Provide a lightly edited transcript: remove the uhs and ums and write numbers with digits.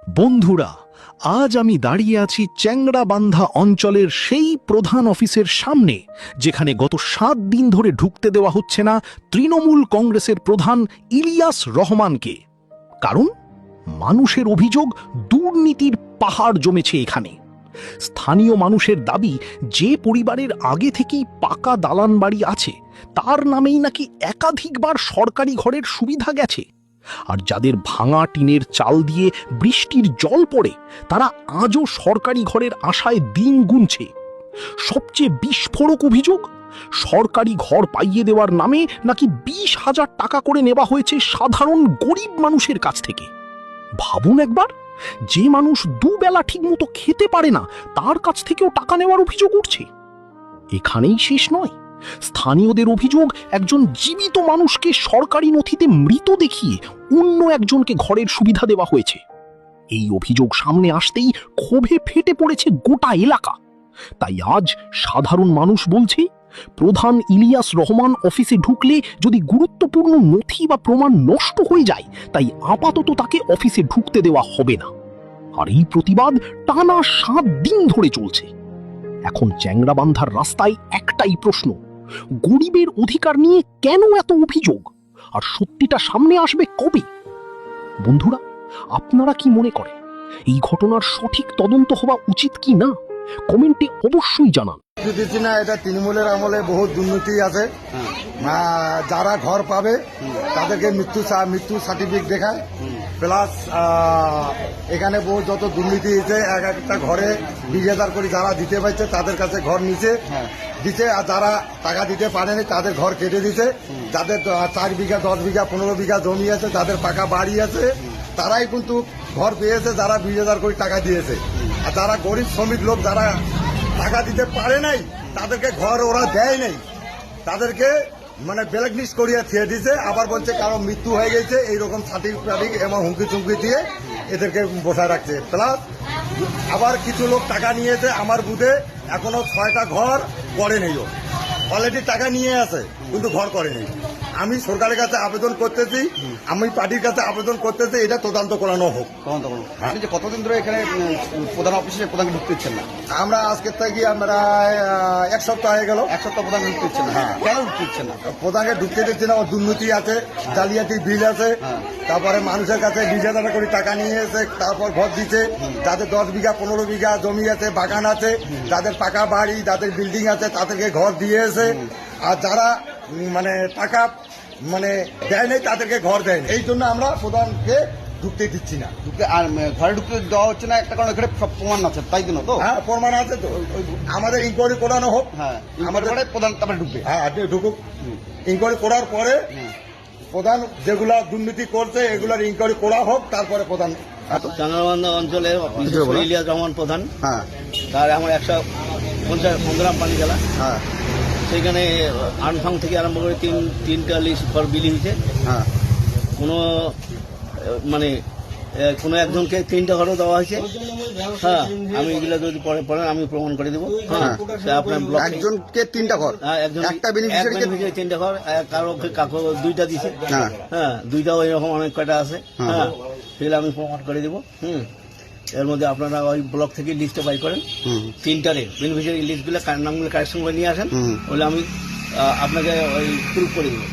বন্ধুরা, আজ আমি দাঁড়িয়ে আছি চ্যাংড়াবান্ধা অঞ্চলের সেই প্রধান অফিসের সামনে, যেখানে গত 7 দিন ধরে ঢুকতে দেওয়া হচ্ছে না তৃণমূল কংগ্রেসের প্রধান ইলিয়াস রহমানকে। কারণ মানুষের অভিযোগ দুর্নীতির পাহাড় জমেছে এখানে। স্থানীয় মানুষের দাবি, যে পরিবারের আগে থেকেই পাকা দালান বাড়ি আছে তার নামেই নাকি একাধিকবার সরকারি ঘরের সুবিধা গেছে, আর যাদের ভাঙা টিনের চাল দিয়ে বৃষ্টির জল পড়ে তারা আজও সরকারি ঘরের আশায় দিন গুনছে। সবচেয়ে বিস্ফোরক অভিযোগ, সরকারি ঘর পাইয়ে দেওয়ার নামে নাকি 20,000 টাকা করে নেওয়া হয়েছে সাধারণ গরিব মানুষের কাছ থেকে। ভাবুন একবার, যে মানুষ দুবেলা ঠিকমতো খেতে পারে না তার কাছ থেকেও টাকা নেওয়ার অভিযোগ উঠছে। এখানেই শেষ নয়, স্থানীয়দের অভিযোগ, একজন জীবিত মানুষকে সরকারি নথিতে মৃত দেখিয়ে অন্য একজনকে ঘরের সুবিধা দেওয়া হয়েছে। এই অভিযোগ সামনে আসতেই ক্ষোভে ফেটে পড়েছে গোটা এলাকা। তাই আজ সাধারণ মানুষ বলছে, প্রধান ইলিয়াস রহমান অফিসে ঢুকলে যদি গুরুত্বপূর্ণ নথি বা প্রমাণ নষ্ট হয়ে যায়, তাই আপাতত তাকে অফিসে ঢুকতে দেওয়া হবে না। আর এই প্রতিবাদ টানা 7 দিন ধরে চলছে। এখন চ্যাংড়াবান্ধার রাস্তায় একটাই প্রশ্ন, গরিবের অধিকার নিয়ে কেন এত অভিযোগ, আর সত্যিটা সামনে আসবে কবে? বন্ধুরা, আপনারা কি মনে করেন এই ঘটনার সঠিক তদন্ত হওয়া উচিত কি না? কমেন্টে অবশ্যই জানান। দিচ্ছি না, এটা তৃণমূলের আমলে বহু দুর্নীতি আছে। যারা ঘর পাবে তাদেরকে মৃত্যু সার্টিফিকেট দেখায়, প্লাস এখানে বহু যত দুর্নীতি হয়েছে, এক একটা ঘরে 20,000 করে যারা দিতে পারছে তাদের কাছে ঘর নিচে দিচ্ছে, আর যারা টাকা দিতে পারেনি তাদের ঘর কেটে দিচ্ছে। যাদের 4 বিঘা 10 বিঘা 15 বিঘা জমি আছে, যাদের পাকা বাড়ি আছে, তারাই কিন্তু ঘর পেয়েছে, যারা 20,000 করে টাকা দিয়েছে। আর যারা গরিব শ্রমিক লোক যারা টাকা দিতে পারে নাই তাদেরকে ঘর ওরা দেয় নাই, তাদেরকে মানে ব্ল্যাক লিস্ট করিয়া ছেড়ে দিয়েছে। আবার বলছে কারো মৃত্যু হয়ে গেছে এইরকম সার্টিফিকেট এবং হুমকি চুমকি দিয়ে এদেরকে বসায় রাখছে। প্লাস আবার কিছু লোক টাকা নিয়েছে, আমার বুথে এখনো 6টা ঘর করে নেই, অলরেডি টাকা নিয়ে আছে কিন্তু ঘর করে নেই। আমি সরকারের কাছে আবেদন করতেছি, আমি পার্টির কাছে আবেদন করতেছি, এটা তদন্ত করানো হোক। কতদিন ধরে এখানে প্রধান অফিসে প্রধান ঢুকতে দিচ্ছেন না? আমরা আজকের থেকে আমরা 1 সপ্তাহ হয়ে গেল। 1 সপ্তাহ প্রধান ঢুকতে দিচ্ছেন না? কেন ঢুকতে দিচ্ছেন না? প্রধানকে ঢুকতে দিচ্ছে না, দুর্নীতি আছে, জালিয়াতি বিল আছে, তারপরে মানুষের কাছে 20,000 করে টাকা নিয়ে এসে তারপর ঘর দিচ্ছে। যাদের 10 বিঘা 15 বিঘা জমি আছে, বাগান আছে, যাদের পাকা বাড়ি, যাদের বিল্ডিং আছে, তাদেরকে ঘর দিয়েছে। আর যারা মানে টাকা মানে দেয় নেই তাদেরকে ঘর দেয় না। এই জন্য আমরা প্রধানকে ঢুকতে দিচ্ছি না। আর ঘরে ঢুকতে দেওয়া হচ্ছে না, একটা কারণ এখানে সব প্রমাণ আছে, তাই জন্য তো? হ্যাঁ, প্রমাণ আছে তো। আমাদের ইনকোয়ারি করানো হোক। হ্যাঁ, আমাদের প্রধান তারপরে ঢুকবে। হ্যাঁ, ঢুকুক। ইনকোয়ারি করার পরে প্রধান যেগুলা দুর্নীতি করছে এগুলার ইনকোয়ারি করা হোক, তারপরে প্রধান। চ্যাংড়াবান্ধা অঞ্চলে ইলিয়াস রহমান প্রধান, হ্যাঁ, তার আমার 150 গ্রাম পানি জেলা। হ্যাঁ, সেখানে আনফাং থেকে আরম্ভ করে তিনটা লিস্ট ঘর বিলি হয়েছে। হ্যাঁ, কোনো মানে কোনো একজনকে 3টা ঘরও দেওয়া হয়েছে। হ্যাঁ, আমি এগুলো যদি পড়েন আমি প্রমাণ করে দেবো। হ্যাঁ, সে আপনার ব্লক একজনকে 3টা ঘর, হ্যাঁ, একজন একটা বেনিফিশিয়ারিকে 3টা ঘর, কাকু 2টা দিছে। হ্যাঁ, হ্যাঁ, 2টাও এরকম অনেক কয়টা আছে। হ্যাঁ, সেগুলো আমি প্রমাণ করে দেবো। এর মধ্যে আপনারা ওই ব্লক থেকে লিস্টে বাই করেন, 3টারে বেনিফিশিয়ারি লিস্টগুলো নামগুলো কারেকশন করে নিয়ে আসেন, বলে আমি আপনাকে ওই প্রুফ করে দেবো।